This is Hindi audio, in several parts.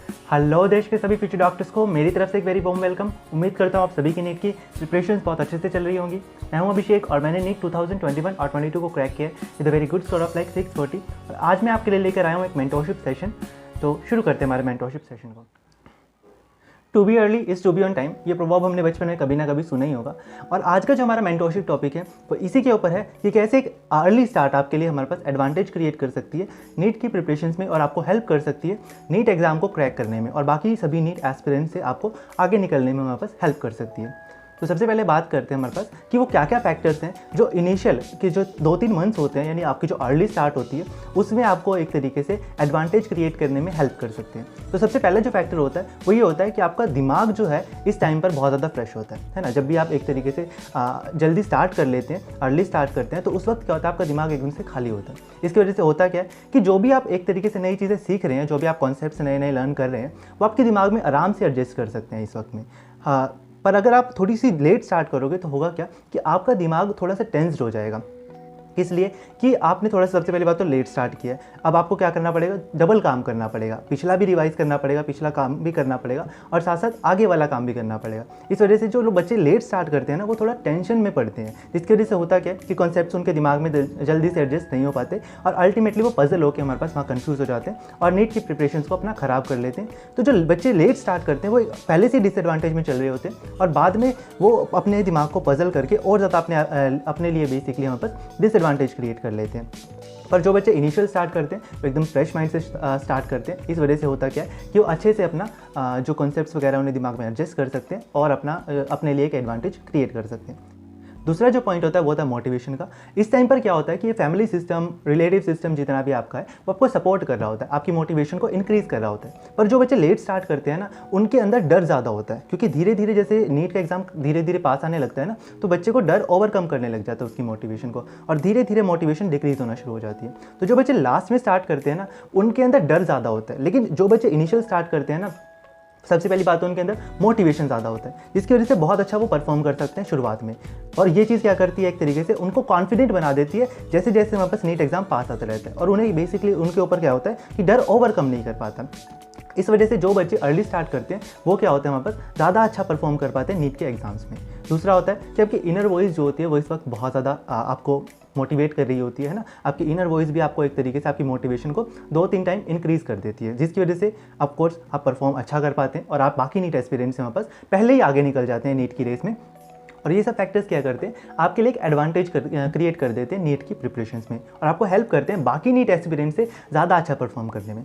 हेलो देश के सभी फ्यूचर डॉक्टर्स को मेरी तरफ से एक वेरी वार्म वेलकम। उम्मीद करता हूँ आप सभी की नीट की प्रिपरेशंस बहुत अच्छे से चल रही होंगी। मैं हूँ अभिषेक और मैंने नीट 2021 और 22 को क्रैक किया with a very good score of like 640। और आज मैं आपके लिए लेकर आया हूँ एक मेंटोरशिप सेशन। तो शुरू करते हैं हमारे मेंटोरशिप सेशन को। To be early is to be on time, ये प्रभाव हमने बचपन में कभी ना कभी सुना ही होगा। और आज का जो हमारा मेंटोरशिप टॉपिक है वो इसी के ऊपर है कि कैसे एक अर्ली स्टार्ट आपके लिए हमारे पास एडवांटेज क्रिएट कर सकती है नीट की प्रिपरेशंस में और आपको हेल्प कर सकती है नीट एग्जाम को क्रैक करने में और बाकी सभी नीट एस्पिरेंट से आपको आगे निकलने में हमारे पास हेल्प कर सकती है। तो सबसे पहले बात करते हैं हमारे पास कि वो क्या क्या फैक्टर्स हैं जो इनिशियल के जो 2-3 मंथ्स होते हैं, यानी आपकी जो अर्ली स्टार्ट होती है उसमें आपको एक तरीके से एडवांटेज क्रिएट करने में हेल्प कर सकते हैं। तो सबसे पहला जो फैक्टर होता है वो ये होता है कि आपका दिमाग जो है इस टाइम पर बहुत ज़्यादा फ्रेश होता है ना। जब भी आप एक तरीके से जल्दी स्टार्ट कर लेते हैं, अर्ली स्टार्ट करते हैं, तो उस वक्त क्या होता है, आपका दिमाग एकदम से खाली होता है। इसकी वजह से होता क्या है कि जो भी आप एक तरीके से नई चीज़ें सीख रहे हैं, जो भी आप कॉन्सेप्ट्स नए नए लर्न कर रहे हैं, वो आपके दिमाग में आराम से एडजस्ट कर सकते हैं इस वक्त में। पर अगर आप थोड़ी सी लेट स्टार्ट करोगे तो होगा क्या कि आपका दिमाग थोड़ा सा टेंस्ड हो जाएगा, इसलिए कि आपने थोड़ा सा सबसे पहली बात तो लेट स्टार्ट किया है। अब आपको क्या करना पड़ेगा, डबल काम करना पड़ेगा, पिछला भी रिवाइज करना पड़ेगा, पिछला काम भी करना पड़ेगा और साथ साथ आगे वाला काम भी करना पड़ेगा। इस वजह से जो लोग बच्चे लेट स्टार्ट करते हैं ना, वो थोड़ा टेंशन में पड़ते हैं, जिसकी वजह से होता क्या है कि कॉन्सेप्ट्स उनके दिमाग में जल्दी से एडजस्ट नहीं हो पाते और अल्टीमेटली वो पजल होकर हमारे पास वहाँ कन्फ्यूज़ हो जाते हैं और नीट की प्रिपरेशन को अपना ख़राब कर लेते हैं। तो जो बच्चे लेट स्टार्ट करते हैं वो पहले से डिसएडवांटेज में चल रहे होते हैं और बाद में वो अपने दिमाग को पजल करके और ज़्यादा अपने लिए बेसिकली हमारे पास डिसएडवांटेज क्रिएट कर लेते हैं। पर जो बच्चे इनिशियल स्टार्ट करते हैं वो एकदम फ्रेश माइंड से स्टार्ट करते हैं। इस वजह से होता क्या है कि वो अच्छे से अपना जो कॉन्सेप्ट्स वगैरह उन्हें दिमाग में एडजस्ट कर सकते हैं और अपने लिए एक एडवांटेज क्रिएट कर सकते हैं। दूसरा जो पॉइंट होता है वो होता है मोटिवेशन का। इस टाइम पर क्या होता है कि ये फैमिली सिस्टम, रिलेटिव सिस्टम जितना भी आपका है वो आपको सपोर्ट कर रहा होता है, आपकी मोटिवेशन को इंक्रीज़ कर रहा होता है। पर जो बच्चे लेट स्टार्ट करते हैं ना, उनके अंदर डर ज़्यादा होता है, क्योंकि धीरे धीरे जैसे नीट का एग्जाम धीरे धीरे पास आने लगता है ना, तो बच्चे को डर ओवरकम करने लग जाता है उसकी मोटिवेशन को और धीरे धीरे मोटिवेशन डिक्रीज़ होना शुरू हो जाती है। तो जो बच्चे लास्ट में स्टार्ट करते हैं ना, उनके अंदर डर ज़्यादा होता है, लेकिन जो बच्चे इनिशियल स्टार्ट करते हैं ना, सबसे पहली बात तो उनके अंदर मोटिवेशन ज़्यादा होता है, जिसकी वजह से बहुत अच्छा वो परफॉर्म कर सकते हैं शुरुआत में। और ये चीज़ क्या करती है, एक तरीके से उनको कॉन्फिडेंट बना देती है जैसे जैसे हमारे पास नीट एग्जाम पास आता रहता है और उन्हें बेसिकली उनके ऊपर क्या होता है कि डर ओवरकम नहीं कर पाता। इस वजह से जो बच्चे अर्ली स्टार्ट करते हैं वो क्या होता है, हमारे पास ज़्यादा अच्छा परफॉर्म कर पाते हैं नीट के एग्जाम्स में। दूसरा होता है कि आपकी इनर वॉइस जो होती है वो इस वक्त बहुत ज़्यादा आपको मोटिवेट कर रही होती है ना। आपकी इनर वॉइस भी आपको एक तरीके से आपकी मोटिवेशन को 2-3 टाइम इंक्रीज़ कर देती है, जिसकी वजह से ऑफकोर्स आप परफॉर्म अच्छा कर पाते हैं और आप बाकी नीट एस्पिरेंट्स से हमारे पास पहले ही आगे निकल जाते हैं नीट की रेस में। और ये सब फैक्टर्स क्या करते हैं, आपके लिए एक एडवांटेज क्रिएट कर देते हैं नीट की प्रिपरेशंस में और आपको हेल्प करते हैं बाकी नीट एस्पिरेंट से ज़्यादा अच्छा परफॉर्म करने में।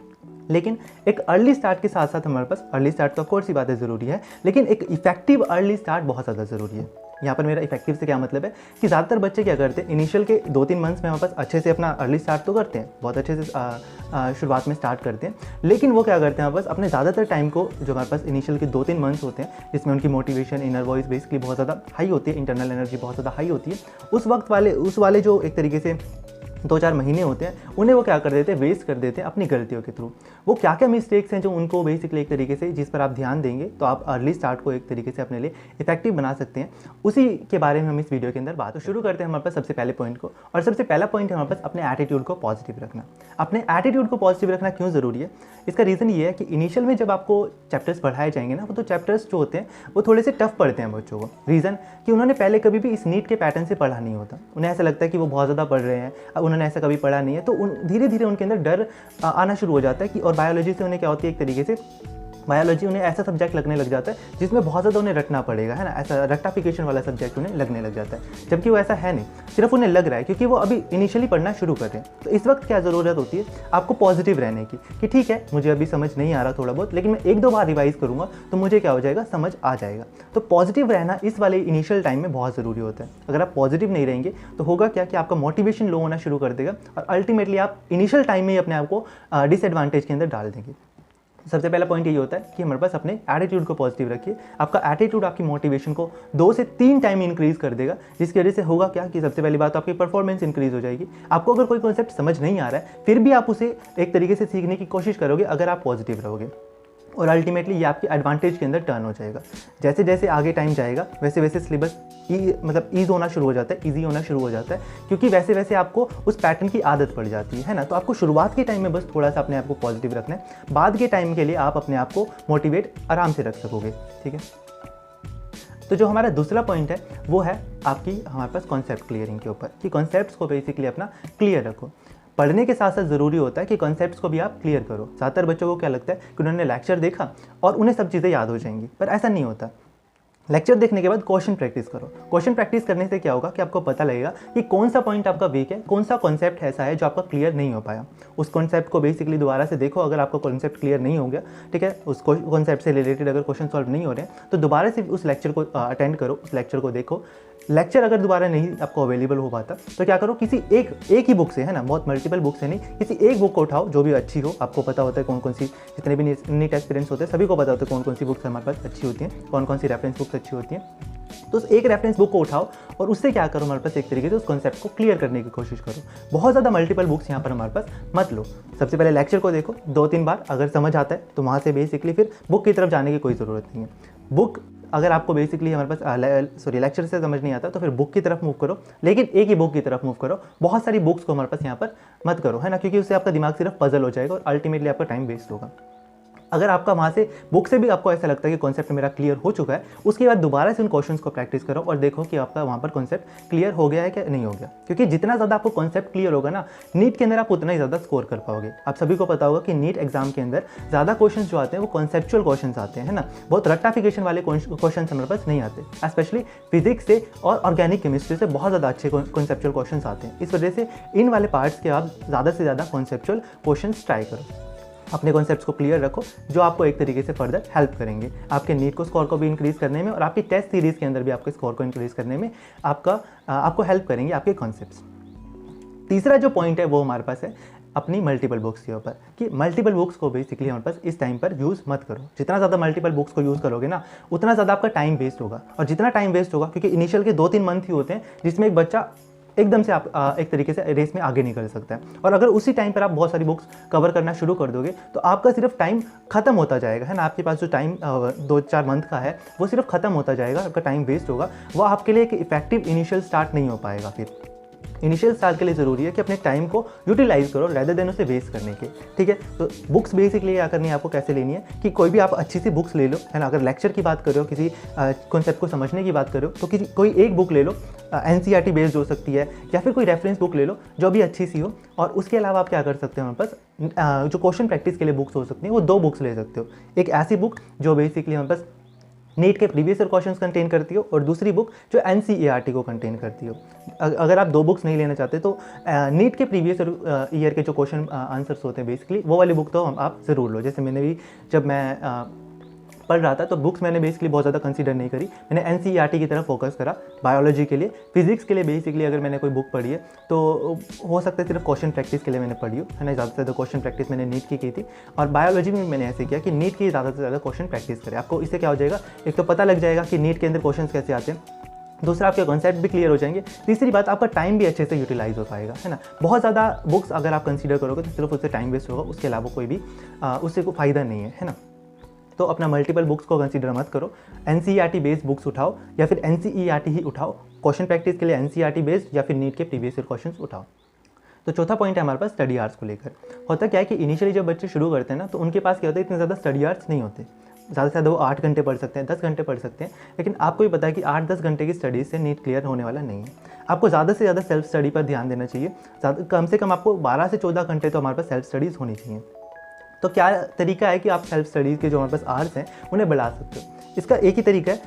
लेकिन एक अर्ली स्टार्ट के साथ साथ हमारे पास अर्ली स्टार्ट तो ऑफकोर्स ही बातें ज़रूरी है, लेकिन एक इफेक्टिव अर्ली स्टार्ट बहुत ज़्यादा ज़रूरी है। यहाँ पर मेरा इफेक्टिव से क्या मतलब है कि ज़्यादातर बच्चे क्या करते हैं, इनिशियल के 2-3 मंथ्स में हमारे पास अच्छे से अपना अर्ली स्टार्ट तो करते हैं, बहुत अच्छे से शुरुआत में स्टार्ट करते हैं, लेकिन वो क्या करते हैं हमारे पास अपने ज़्यादातर टाइम को, जो हमारे पास इनिशियल के 2-3 मंथ्स होते हैं जिसमें उनकी मोटिवेशन, इनर वॉइस बेसिकली बहुत ज़्यादा हाई होती है, इंटरनल एनर्जी बहुत ज़्यादा हाई होती है, उस वाले जो एक तरीके से 2-4 महीने होते हैं, उन्हें वो क्या कर देते हैं, वेस्ट कर देते हैं अपनी गलतियों के थ्रू। वो क्या क्या मिस्टेक्स हैं जो उनको बेसिकली एक तरीके से जिस पर आप ध्यान देंगे तो आप अर्ली स्टार्ट को एक तरीके से अपने लिए इफेक्टिव बना सकते हैं, उसी के बारे में हम इस वीडियो के अंदर बात शुरू करते हैं हमारे पास सबसे पहले पॉइंट को। और सबसे पहला पॉइंट है हमारे पास अपने एटीट्यूड को पॉजिटिव रखना। अपने एटीट्यूड को पॉजिटिव रखना क्यों ज़रूरी है, इसका रीज़न ये है कि इनिशियल में जब आपको चैप्टर्स पढ़ाए जाएंगे ना, वो तो चैप्टर्स जो होते हैं वो थोड़े से टफ पड़ते हैं बच्चों को। रीज़न कि उन्होंने पहले कभी भी इस नीट के पैटर्न से पढ़ा नहीं होता, उन्हें ऐसा लगता है कि वो बहुत ज़्यादा पढ़ रहे हैं, उन्होंने ऐसा कभी पढ़ा नहीं है, तो धीरे धीरे उनके अंदर डर आना शुरू हो जाता है कि, और बायोलॉजी से उन्हें क्या होती है, एक तरीके से बायोलॉजी उन्हें ऐसा सब्जेक्ट लगने लग जाता है जिसमें बहुत ज़्यादा उन्हें रटना पड़ेगा, है ना, ऐसा रट्टाफिकेशन वाला सब्जेक्ट उन्हें लगने लग जाता है, जबकि वो ऐसा है नहीं, सिर्फ उन्हें लग रहा है क्योंकि वो अभी इनिशियली पढ़ना शुरू कर रहे हैं। तो इस वक्त क्या ज़रूरत होती है आपको पॉजिटिव रहने की कि ठीक है, मुझे अभी समझ नहीं आ रहा थोड़ा बहुत, लेकिन मैं 1-2 बार रिवाइज करूँगा तो मुझे क्या हो जाएगा, समझ आ जाएगा। तो पॉजिटिव रहना इस वाले इनिशियल टाइम में बहुत ज़रूरी होता है। अगर आप पॉजिटिव नहीं रहेंगे तो होगा क्या कि आपका मोटिवेशन लो होना शुरू कर देगा और अल्टीमेटली आप इनिशियल टाइम में ही अपने आप को डिसएडवांटेज के अंदर डाल देंगे। सबसे पहला पॉइंट यही होता है कि हमारे पास अपने एटीट्यूड को पॉजिटिव रखिए। आपका एटीट्यूड आपकी मोटिवेशन को 2 से 3 टाइम इंक्रीज़ कर देगा, जिसकी वजह से होगा क्या कि सबसे पहली बात तो आपकी परफॉर्मेंस इंक्रीज़ हो जाएगी। आपको अगर कोई कॉन्सेप्ट समझ नहीं आ रहा है फिर भी आप उसे एक तरीके से सीखने की कोशिश करोगे अगर आप पॉजिटिव रहोगे। और अल्टीमेटली ये आपके एडवांटेज के अंदर टर्न हो जाएगा। जैसे जैसे आगे टाइम जाएगा वैसे वैसे सिलेबस ईज होना शुरू हो जाता है, ईजी होना शुरू हो जाता है, क्योंकि वैसे वैसे आपको उस पैटर्न की आदत पड़ जाती है ना। तो आपको शुरुआत के टाइम में बस थोड़ा सा अपने आप को पॉजिटिव रखना है, बाद के टाइम के लिए आप अपने आप को मोटिवेट आराम से रख सकोगे, ठीक है। तो जो हमारा दूसरा पॉइंट है वो है आपकी हमारे पास कॉन्सेप्ट क्लियरिंग के ऊपर, कि कॉन्सेप्ट्स को बेसिकली अपना क्लियर रखो। पढ़ने के साथ साथ ज़रूरी होता है कि कॉन्सेप्ट्स को भी आप क्लियर करो। ज़्यादातर बच्चों को क्या लगता है कि उन्होंने लेक्चर देखा और उन्हें सब चीज़ें याद हो जाएंगी, पर ऐसा नहीं होता। लेक्चर देखने के बाद क्वेश्चन प्रैक्टिस करो। क्वेश्चन प्रैक्टिस करने से क्या होगा कि आपको पता लगेगा कि कौन सा पॉइंट आपका वीक है, कौन सा कॉन्सेप्ट ऐसा है जो आपका क्लियर नहीं हो पाया। उस कॉन्सेप्ट को बेसिकली दोबारा से देखो। अगर आपका कॉन्सेप्ट क्लियर नहीं हो गया, ठीक है, उस कॉन्सेप्ट से रिलेटेड अगर क्वेश्चन सॉल्व नहीं हो रहे हैं तो दोबारा से उस लेक्चर को अटेंड करो, उस लेक्चर को देखो। लेक्चर अगर दोबारा नहीं आपको अवेलेबल हो पाता तो क्या करो, किसी एक ही बुक से, है ना, बहुत मल्टीपल बुक से नहीं, किसी एक बुक को उठाओ जो भी अच्छी हो। आपको पता होता है कौन कौन सी, जितने भी नीट एस्पिरेंट्स होते हैं सभी को पता होता है कौन कौन सी बुक्स हमारे पास अच्छी होती हैं, कौन कौन सी रेफरेंस बुक्स अच्छी होती हैं। तो उस एक रेफरेंस बुक को उठाओ और उससे क्या करो, हमारे पास एक तरीके से उस कॉन्सेप्ट को क्लियर करने की कोशिश करो। बहुत ज़्यादा मल्टीपल बुक्स यहाँ पर हमारे पास मत लो। सबसे पहले लेक्चर को देखो 2-3 बार, अगर समझ आता है तो वहाँ से बेसिकली फिर बुक की तरफ जाने की कोई ज़रूरत नहीं है। बुक अगर आपको बेसिकली हमारे पास लेक्चर से समझ नहीं आता तो फिर बुक की तरफ मूव करो, लेकिन एक ही बुक की तरफ मूव करो। बहुत सारी बुक्स को हमारे पास यहाँ पर मत करो, है ना, क्योंकि उससे आपका दिमाग सिर्फ पजल हो जाएगा और अल्टीमेटली आपका टाइम वेस्ट होगा। अगर आपका वहाँ से बुक से भी आपको ऐसा लगता है कि कॉन्सेप्ट मेरा क्लियर हो चुका है, उसके बाद दोबारा से उन क्वेश्चंस को प्रैक्टिस करो और देखो कि आपका वहाँ पर कॉन्सेप्ट क्लियर हो गया है कि नहीं हो गया। क्योंकि जितना ज़्यादा आपको कॉन्सेप्ट क्लियर होगा ना, नीट के अंदर आप उतना ही ज़्यादा स्कोर कर पाओगे। आप सभी को पता होगा कि नीट एग्जाम के अंदर ज़्यादा क्वेश्चन जो आते हैं वो कॉन्सेप्चुअल क्वेश्चन आते हैं, है ना। बहुत रट्टाफिकेशन वाले क्वेश्चन हमारे पास नहीं आते। स्पेशली फिजिक्स से और ऑर्गेनिक केमिस्ट्री से बहुत ज़्यादा अच्छे कॉन्सेप्चुअल क्वेश्चन आते हैं। इस वजह से इन वाले पार्ट्स के आप ज़्यादा से ज़्यादा कॉन्सेप्चुअल क्वेश्चन ट्राई करो। अपने कॉन्सेप्ट्स को क्लियर रखो जो आपको एक तरीके से फर्दर हेल्प करेंगे आपके नीट को स्कोर को भी इंक्रीज़ करने में और आपकी टेस्ट सीरीज़ के अंदर भी आपके स्कोर को इंक्रीज़ करने में आपको हेल्प करेंगे आपके कॉन्सेप्ट्स। तीसरा जो पॉइंट है वो हमारे पास है अपनी मल्टीपल बुक्स के ऊपर, कि मल्टीपल बुक्स को बेसिकली हमारे पास इस टाइम पर यूज़ मत करो। जितना ज़्यादा मल्टीपल बुक्स को यूज़ करोगे ना, उतना ज़्यादा आपका टाइम वेस्ट होगा। और जितना टाइम वेस्ट होगा, क्योंकि इनिशियल के 2-3 मंथ ही होते हैं जिसमें एक बच्चा एकदम से आप एक तरीके से रेस में आगे निकल सकता है। और अगर उसी टाइम पर आप बहुत सारी बुक्स कवर करना शुरू कर दोगे तो आपका सिर्फ टाइम खत्म होता जाएगा, है ना। आपके पास जो टाइम 2-4 मंथ का है वो सिर्फ खत्म होता जाएगा, आपका टाइम वेस्ट होगा। वो आपके लिए एक इफेक्टिव इनिशियल स्टार्ट नहीं हो पाएगा। फिर इनिशियल स्टार्ट के लिए ज़रूरी है कि अपने टाइम को यूटिलाइज करो रेदर देन उसे वेस्ट करने के, ठीक है। तो बुक्स बेसिकली क्या करनी है आपको, कैसे लेनी है कि कोई भी आप अच्छी सी बुक्स ले लो, है ना। अगर लेक्चर की बात करो, किसी कॉन्सेप्ट को समझने की बात करो तो कोई एक बुक ले लो, NCERT बेस्ड हो सकती है, या फिर कोई रेफरेंस बुक ले लो जो भी अच्छी सी हो। और उसके अलावा आप क्या कर सकते हो, हमारे पास जो क्वेश्चन प्रैक्टिस के लिए बुक्स हो सकती हैं वो 2 बुक्स ले सकते हो। एक ऐसी बुक जो बेसिकली हमारे पास नीट के प्रीवियस ईयर क्वेश्चंस कंटेन करती हो और दूसरी बुक जो NCERT को कंटेन करती हो। अगर आप 2 बुक्स नहीं लेना चाहते तो नीट के प्रीवियस ईयर के जो क्वेश्चन आंसर्स होते हैं बेसिकली वो वाली बुक तो आप ज़रूर लो। जैसे मैंने भी जब मैं पढ़ रहा था तो बुक्स मैंने बेसिकली बहुत ज़्यादा कंसीडर नहीं करी, मैंने NCERT की तरफ फोकस करा। बायोलॉजी के लिए, फिजिक्स के लिए बेसिकली अगर मैंने कोई बुक पढ़ी है तो हो सकता है सिर्फ क्वेश्चन प्रैक्टिस के लिए मैंने पढ़ी हो, है ना। ज़्यादा से ज़्यादा क्वेश्चन प्रैक्टिस मैंने नीट की थी और बायोलॉजी में मैंने ऐसे किया कि नीट की ज़्यादा से ज़्यादा क्वेश्चन प्रैक्टिस करें। आपको इससे क्या हो जाएगा, एक तो पता लग जाएगा कि नीट के अंदर क्वेश्चन कैसे आते हैं, दूसरा आपके कॉन्सेप्ट भी क्लियर हो जाएंगे, तीसरी बात आपका टाइम भी अच्छे से यूटिलाइज हो पाएगा, है ना। बहुत ज़्यादा बुक्स अगर आप कंसीडर करोगे तो सिर्फ उससे टाइम वेस्ट होगा, उसके अलावा कोई भी उससे कोई फ़ायदा नहीं है ना। तो अपना मल्टीपल बुक्स को कंसीडर मत करो, NCERT बेस्ड बुक्स उठाओ या फिर NCERT ही उठाओ। क्वेश्चन प्रैक्टिस के लिए NCERT बेस्ड या फिर नीट के प्रीवियस ईयर क्वेश्चंस उठाओ। तो चौथा पॉइंट है हमारे पास स्टडी आवर्स को लेकर। होता क्या है कि इनिशियली जब बच्चे शुरू करते हैं ना तो उनके पास क्या होता है, इतने ज़्यादा स्टडी आवर्स नहीं होते। ज़्यादा से ज़्यादा वो 8 घंटे पढ़ सकते हैं, 10 घंटे पढ़ सकते हैं, लेकिन आपको भी पता है कि 8-10 घंटे की स्टडी से नीट क्लियर होने वाला नहीं है। आपको ज़्यादा से ज़्यादा सेल्फ स्टडी पर ध्यान देना चाहिए। कम से कम आपको 12 से 14 घंटे तो हमारे पास सेल्फ स्टडीज़ होनी चाहिए। तो क्या तरीका है कि आप सेल्फ स्टडीज़ के जो हमारे पास आवर्स हैं उन्हें बढ़ा सकते हो। इसका एक ही तरीका है,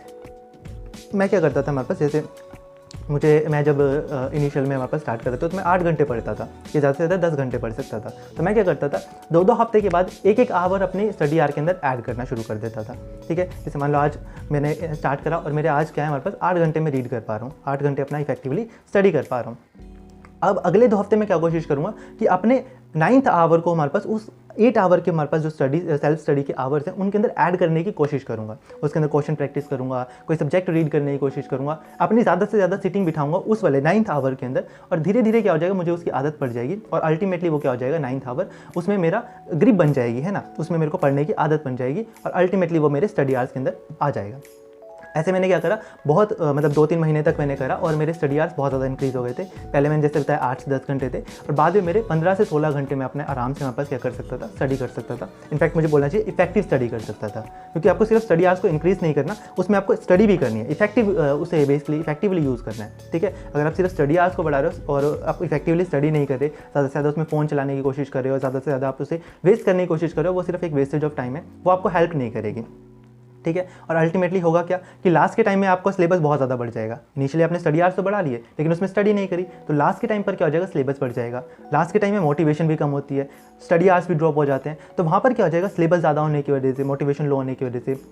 मैं क्या करता था हमारे पास, जैसे मैं जब इनिशियल में हमारे पास स्टार्ट करता था तो मैं 8 घंटे पढ़ता था, ये ज़्यादा से ज़्यादा 10 घंटे पढ़ सकता था। तो मैं क्या करता था, 2-2 हफ्ते के बाद एक आवर अपने स्टडी आवर के अंदर ऐड करना शुरू कर देता था, ठीक है। जैसे मान लो आज मैंने स्टार्ट करा और मेरे आज क्या है, हमारे पास 8 घंटे में रीड कर पा रहा हूँ, 8 घंटे अपना इफेक्टिवली स्टडी कर पा रहा हूँ। अब अगले 2 हफ्ते में क्या कोशिश करूँगा कि अपने 9th आवर को हमारे पास उस 8 आवर के हमारे पास जो सेल्फ स्टडी के आवर्स हैं उनके अंदर ऐड करने की कोशिश करूँगा। उसके अंदर क्वेश्चन प्रैक्टिस करूँगा, कोई सब्जेक्ट रीड करने की कोशिश करूँगा, अपनी ज़्यादा से ज़्यादा सिटिंग बिठाऊंगा उस वाले 9th आवर के अंदर, और धीरे धीरे क्या हो जाएगा, मुझे उसकी आदत पड़ जाएगी और अल्टीमेटली वो क्या हो जाएगा, 9th आवर उसमें मेरा ग्रिप बन जाएगी, है ना, उसमें मेरे को पढ़ने की आदत बन जाएगी और अल्टीमेटली वो मेरे स्टडी आवर्स के अंदर आ जाएगा। ऐसे मैंने क्या करा, बहुत मतलब 2-3 महीने तक मैंने करा और मेरे स्टडी आवर्स बहुत ज़्यादा इंक्रीज़ हो गए थे। पहले मैंने जैसे बताया 8 से 10 घंटे थे और बाद में मेरे 15 से 16 घंटे में अपने आराम से वहाँ पास क्या कर सकता था, स्टडी कर सकता था। इनफैक्ट मुझे बोलना चाहिए इफेक्टिव स्टडी कर सकता था, क्योंकि आपको सिर्फ स्टडी आवर्स को इंक्रीज़ नहीं करना, उसमें आपको स्टडी भी करनी है, इफेक्टिव उसे बेसिकली इफेक्टिवली यूज़ करना है। ठीक है, अगर आप सिर्फ स्टडी आवर्स को बढ़ा रहे हो और आप इफेक्टिवली स्टडी नहीं कर रहे, ज़्यादा से ज़्यादा उसमें फ़ोन चलाने की कोशिश कर रहे हो, ज़्यादा से ज़्यादा आप उसे वेस्ट करने की कोशिश कर रहे हो, वो सिर्फ एक वेस्टेज ऑफ टाइम है, वो आपको हेल्प नहीं करेगी। ठीक है, और अल्टीमेटली होगा क्या कि लास्ट के टाइम में आपका सिलेबस बहुत ज़्यादा बढ़ जाएगा। इनिशियली आपने स्टडी आवर्स तो बढ़ा लिए लेकिन उसमें स्टडी नहीं करी, तो लास्ट के टाइम पर क्या हो जाएगा, सिलेबस बढ़ जाएगा। लास्ट के टाइम में मोटिवेशन भी कम होती है, स्टडी आवर्स भी ड्रॉप हो जाते हैं, तो वहाँ पर क्या हो जाएगा, सिलेबस ज़्यादा होने की वजह से, मोटिवेशन लो होने की वजह से,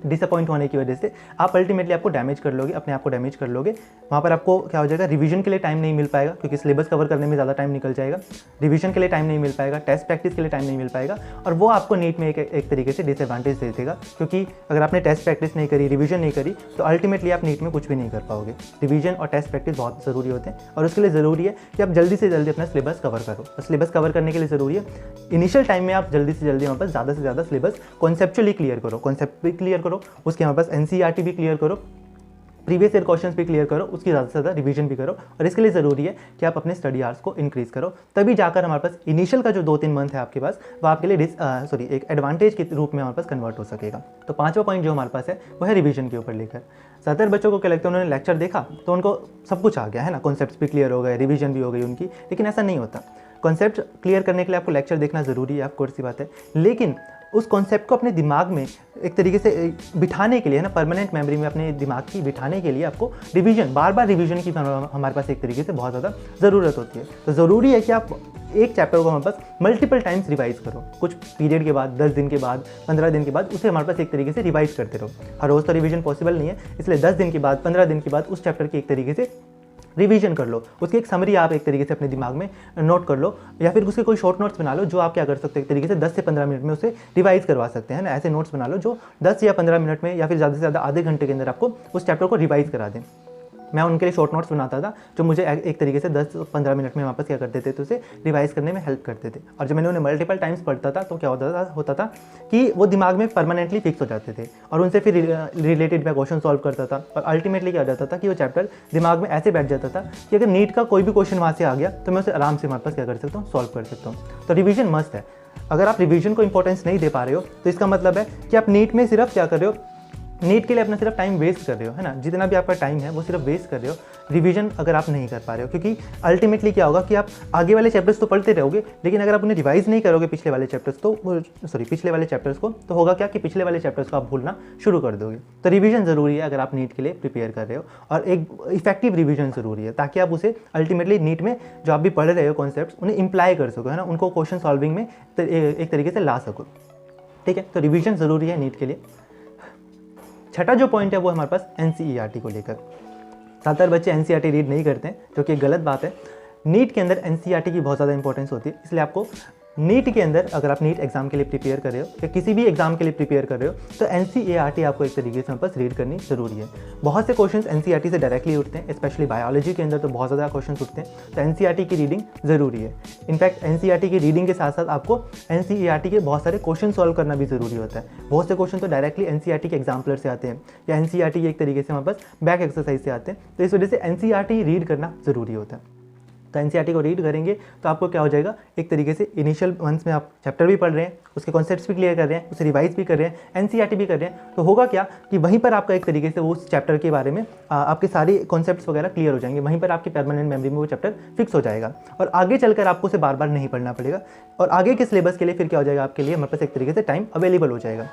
डिसअपॉइंट होने की वजह से आप अल्टीमेटली आपको डैमेज कर लोगे, अपने आप को डैमेज कर लोगे। वहाँ पर आपको क्या हो जाएगा, रिवीजन के लिए टाइम नहीं मिल पाएगा, क्योंकि सिलेबस कवर करने में ज़्यादा टाइम निकल जाएगा, रिवीजन के लिए टाइम नहीं मिल पाएगा, टेस्ट प्रैक्टिस के लिए टाइम नहीं मिल पाएगा, और वो आपको नीट में एक तरीके से डिसएडवांटेज दे देगा। क्योंकि अगर आपने टेस्ट प्रैक्टिस नहीं करी, रिवीजन नहीं करी, तो अल्टीमेटली आप नीट में कुछ भी नहीं कर पाओगे। रिवीजन और टेस्ट प्रैक्टिस बहुत ज़रूरी होते हैं और उसके लिए ज़रूरी है कि आप जल्दी से जल्दी अपना सिलेबस कवर करो। और सिलेबस कवर करने के लिए ज़रूरी है इनिशियल टाइम में आप जल्दी से जल्दी वहाँ पर ज़्यादा से ज़्यादा सिलेबस कॉन्सेप्चुअली क्लियर करो, कॉन्सेप्ट भी क्लियर करो, उसके हमारे पास एनसीईआरटी भी क्लियर करो, प्रीवियस ईयर क्वेश्चंस भी क्लियर करो, उसकी ज़्यादा से ज़्यादा रिवीजन भी करो। और इसके लिए ज़रूरी है कि आप अपने स्टडी आवर्स को इंक्रीज़ करो, तभी जाकर हमारे पास इनिशियल का जो 2-3 मंथ है आपके पास, वो आपके लिए एक एडवांटेज के रूप में हमारे पास कन्वर्ट हो सकेगा। तो 5वां पॉइंट जो हमारे पास है वो है रिवीजन के ऊपर लेकर। ज़्यादातर बच्चों को क्या लगता है, उन्होंने लेक्चर देखा तो उनको सब कुछ आ गया, है ना, कॉन्सेप्ट्स भी क्लियर हो गए, रिवीजन भी हो गई उनकी, लेकिन ऐसा नहीं होता। कॉन्सेप्ट क्लियर करने के लिए आपको लेक्चर देखना ज़रूरी है, ऑफकोर्स सी बात है, लेकिन उस कॉन्सेप्ट को अपने दिमाग में एक तरीके से बिठाने के लिए, है ना, परमानेंट मेमोरी में अपने दिमाग की बिठाने के लिए आपको रिवीजन, बार बार रिवीजन की हमारे पास एक तरीके से बहुत ज़्यादा ज़रूरत होती है। तो ज़रूरी है कि आप एक चैप्टर को हमारे पास मल्टीपल टाइम्स रिवाइज करो, कुछ पीरियड के बाद, 10 दिन के बाद, 15 दिन के बाद उसे हमारे पास एक तरीके से रिवाइज करते रहो। हर रोज़ तो रिवीजन पॉसिबल नहीं है, इसलिए 10 दिन के बाद, 15 दिन के बाद उस चैप्टर की एक तरीके से रिवीजन कर लो, उसकी एक समरी आप एक तरीके से अपने दिमाग में नोट कर लो, या फिर उसके कोई शॉर्ट नोट्स बना लो जो आप क्या कर सकते हो, एक तरीके से 10 से 15 मिनट में उसे रिवाइज करवा सकते हैं ना। ऐसे नोट्स बना लो जो 10 या 15 मिनट में या फिर ज़्यादा से ज़्यादा आधे घंटे के अंदर आपको उस चैप्टर को रिवाइज करा दें। मैं उनके लिए शॉर्ट नोट्स बनाता था जो मुझे एक तरीके से 10-15 मिनट में वापस क्या करते थे, तो उसे रिवाइज करने में हेल्प करते थे। और जब मैंने उन्हें मल्टीपल टाइम्स पढ़ता था तो क्या होता था कि वो दिमाग में परमानेंटली फिक्स हो जाते थे और उनसे फिर रिलेटेड मैं क्वेश्चन सॉल्व करता था। और अल्टीमेटली क्या हो जाता था कि वो चैप्टर दिमाग में ऐसे बैठ जाता था कि अगर नीट का कोई भी क्वेश्चन वहाँ से आ गया तो मैं उसे आराम से हमारे पास क्या कर सकता हूँ, सॉल्व कर सकता हूँ। तो रिवीजन मस्ट है। अगर आप रिवीजन को इंपॉर्टेंस नहीं दे पा रहे हो तो इसका मतलब है कि आप नीट में सिर्फ क्या कर रहे हो, नीट के लिए अपना सिर्फ टाइम वेस्ट कर रहे हो, है ना। जितना भी आपका टाइम है वो सिर्फ वेस्ट कर रहे हो रिवीजन अगर आप नहीं कर पा रहे हो, क्योंकि अल्टीमेटली क्या होगा कि आप आगे वाले चैप्टर्स तो पढ़ते रहोगे, लेकिन अगर आप उन्हें रिवाइज नहीं करोगे पिछले वाले चैप्टर्स को, तो होगा क्या कि पिछले वाले चैप्टर्स को आप भूलना शुरू कर दोगे। तो रिवीजन ज़रूरी है अगर आप नीट के लिए प्रिपेयर कर रहे हो, और एक इफेक्टिव रिवीजन ज़रूरी है ताकि आप उसे अल्टीमेटली नीट में जो आप भी पढ़ रहे हो कॉन्सेप्ट्स उन्हें इम्प्लाई कर सको, है ना, उनको क्वेश्चन सॉल्विंग में एक तरीके से ला सको। ठीक है, तो रिवीजन ज़रूरी है नीट के लिए। छठा जो पॉइंट है वो हमारे पास एनसीईआरटी को लेकर। ज़्यादातर बच्चे एनसीईआरटी रीड नहीं करते हैं, जो कि गलत बात है। नीट के अंदर एनसीईआरटी की बहुत ज़्यादा इंपॉर्टेंस होती है, इसलिए आपको नीट के अंदर अगर आप नीट एग्जाम के लिए प्रिपेयर कर रहे हो या किसी भी एग्जाम के लिए प्रिपेयर कर रहे हो तो एनसीईआरटी आपको एक तरीके से बस रीड करनी जरूरी है। बहुत से क्वेश्चंस एनसीईआरटी से डायरेक्टली उठते हैं, स्पेशली बायोलॉजी के अंदर तो बहुत ज़्यादा क्वेश्चंस उठते हैं, तो एनसीईआरटी की रीडिंग ज़रूरी है। इनफैक्ट एनसीईआरटी की रीडिंग के साथ साथ आपको एनसीईआरटी के बहुत सारे क्वेश्चन सॉल्व करना भी ज़रूरी होता है। बहुत से क्वेश्चन तो डायरेक्टली एनसीईआरटी के एग्जाम्पलर से आते हैं या एनसीईआरटी के एक तरीके से हमारे पास बैक एक्सरसाइज से आते हैं, तो इस वजह से एनसीईआरटी रीड करना ज़रूरी होता है। तो एनसीईआरटी को रीड करेंगे तो आपको क्या हो जाएगा, एक तरीके से इनिशियल मंथ्स में आप चैप्टर भी पढ़ रहे हैं, उसके कॉन्सेप्ट्स भी क्लियर कर रहे हैं, उसे रिवाइज भी कर रहे हैं, एनसीईआरटी भी कर रहे हैं, तो होगा क्या कि वहीं पर आपका एक तरीके से वो उस चैप्टर के बारे में आपके सारे कॉन्सेप्ट्स वगैरह क्लियर हो जाएंगे, वहीं पर आपकी परमानेंट मेमोरी में वो चैप्टर फिक्स हो जाएगा और आगे चलकर आपको उसे बार बार नहीं पढ़ना पड़ेगा। और आगे के सिलेबस के लिए फिर क्या हो जाएगा, आपके लिए हमारे पास एक तरीके से टाइम अवेलेबल हो जाएगा।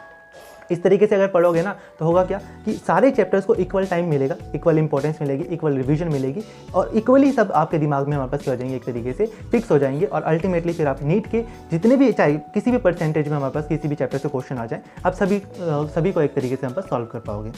इस तरीके से अगर पढ़ोगे ना तो होगा क्या कि सारे चैप्टर्स को इक्वल टाइम मिलेगा, इक्वल इंपॉर्टेंस मिलेगी, इक्वल रिवीजन मिलेगी और इक्वली सब आपके दिमाग में हमारे पास क्या हो जाएंगे, एक तरीके से फिक्स हो जाएंगे। और अल्टीमेटली फिर आप नीट के जितने भी चाहे किसी भी परसेंटेज में हमारे पास किसी भी चैप्टर से क्वेश्चन आ जाए, आप सभी को एक तरीके से हम पास सॉल्व कर पाओगे।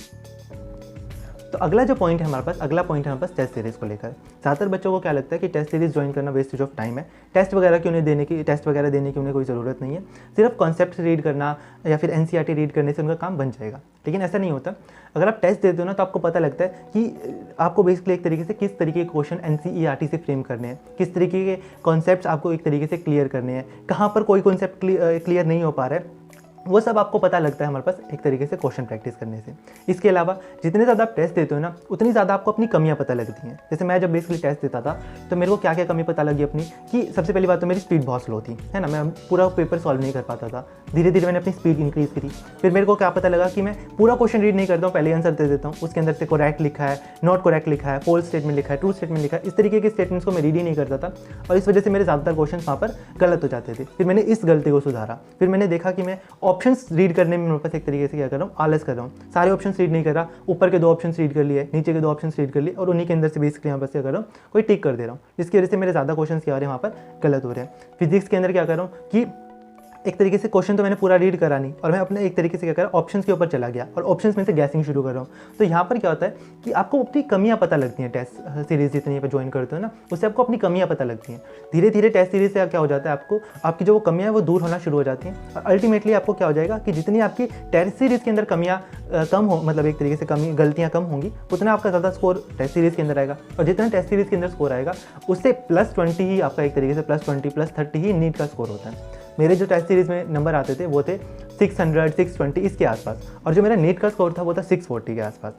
तो अगला जो पॉइंट है हमारे पास, अगला पॉइंट है हमारे पास टेस्ट सीरीज़ को लेकर। ज़्यादातर बच्चों को क्या लगता है कि टेस्ट सीरीज़ ज्वाइन करना वेस्टेज ऑफ टाइम है, टेस्ट वगैरह की उन्हें कोई ज़रूरत नहीं है, सिर्फ कॉन्सेप्ट रीड करना या फिर एनसीईआरटी रीड करने से उनका काम बन जाएगा। लेकिन ऐसा नहीं होता। अगर आप टेस्ट देते हो ना तो आपको पता लगता है कि आपको बेसिकली एक तरीके से किस तरीके के क्वेश्चन एनसीईआरटी से फ्रेम करने हैं, किस तरीके के कॉन्सेप्ट्स आपको एक तरीके से क्लियर करने हैं, कहाँ पर कोई कॉन्सेप्ट क्लियर नहीं हो पा रहा है, वो सब आपको पता लगता है हमारे पास एक तरीके से क्वेश्चन प्रैक्टिस करने से। इसके अलावा जितने ज़्यादा आप टेस्ट देते हो ना उतनी ज़्यादा आपको अपनी कमियां पता लगती हैं। जैसे मैं जब बेसिकली टेस्ट देता था तो मेरे को क्या क्या कमी पता लगी अपनी, कि सबसे पहली बात तो मेरी स्पीड बहुत स्लो थी, है ना, मैं पूरा पेपर सॉल्व नहीं कर पाता था। धीरे धीरे मैंने अपनी स्पीड इंक्रीज़ करी। फिर मेरे को क्या पता लगा कि मैं पूरा क्वेश्चन रीड नहीं करता हूँ, पहले आंसर दे देता हूँ, उसके अंदर से करेक्ट लिखा है, नॉट करेक्ट लिखा है, फॉल्स स्टेटमेंट लिखा है, ट्रू स्टेटमेंट लिखा है, इस तरीके के स्टेटमेंट्स को मैं रीड ही नहीं करता था और इस वजह से मेरे ज़्यादातर क्वेश्चन वहाँ पर गलत हो जाते थे। फिर मैंने इस गलती को सुधारा। फिर मैंने देखा कि मैं ऑप्शंस रीड करने में मेरे पास एक तरीके से क्या कर रहा हूँ, आलस कर रहा हूँ। सारे ऑप्शन रीड नहीं कर रहा, ऊपर के 2 ऑप्शन रीड कर लिए, नीचे के 2 ऑप्शन रीड कर लिए और उन्हीं के अंदर से बेसिकली यहाँ पर क्या कर रहा हूँ, कोई टिक कर दे रहा हूँ, जिसकी वजह से मेरे ज़्यादा क्वेश्चन क्या हो रहे हैं वहाँ पर गलत हो रहे हैं। फिजिक्स के अंदर क्या कर रहा हूँ कि एक तरीके से क्वेश्चन तो मैंने पूरा रीड करा नहीं और मैं अपने एक तरीके से क्या कर रहा हूँ, ऑप्शंस के ऊपर चला गया और ऑप्शंस में से गैसिंग शुरू कर रहा हूँ। तो यहाँ पर क्या होता है कि आपको अपनी कमियाँ पता लगती हैं। टेस्ट सीरीज़ जितनी यहाँ पर ज्वाइन करते हो ना, उससे आपको अपनी कमियाँ पता लगती हैं। धीरे धीरे टेस्ट सीरीज़ से क्या हो जाता है, आपको आपकी जो कमियाँ हैं वो दूर होना शुरू हो जाती हैं और अल्टीमेटली आपको क्या हो जाएगा कि जितनी आपकी टेस्ट सीरीज़ के अंदर कमियाँ कम हो, मतलब एक तरीके से गलतियाँ कम होंगी, उतना आपका ज़्यादा स्कोर टेस्ट सीरीज़ के अंदर आएगा और जितना टेस्ट सीरीज़ के अंदर स्कोर आएगा उससे +20 ही आपका एक तरीके से +20 +30 ही नीट का स्कोर होता है। मेरे जो टेस्ट सीरीज़ में नंबर आते थे वो थे 600 620 इसके आसपास और जो मेरा नीट का स्कोर था वो था 640 के आसपास।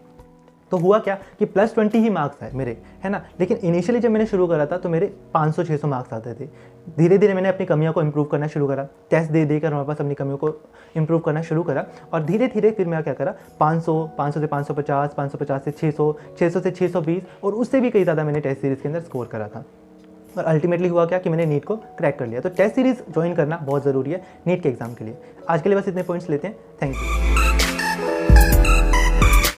तो हुआ क्या कि +20 ही मार्क्स आए मेरे, है ना। लेकिन इनिशियली जब मैंने शुरू करा था तो मेरे 500-600 मार्क्स आते थे। धीरे धीरे मैंने अपनी कमियों को इंप्रूव करना शुरू करा, टेस्ट दे देकर हमारे पास अपनी कमियों को इंप्रूव करना शुरू करा और धीरे धीरे फिर मैं क्या करा, 500 से 550, 550 से 600, 600 से 620 और उससे भी कई ज़्यादा मैंने टेस्ट सीरीज़ के अंदर स्कोर करा था। और अल्टीमेटली हुआ क्या कि मैंने नीट को क्रैक कर लिया। तो टेस्ट सीरीज़ ज्वाइन करना बहुत ज़रूरी है नीट के एग्जाम के लिए। आज के लिए बस इतने पॉइंट्स लेते हैं। Thank you.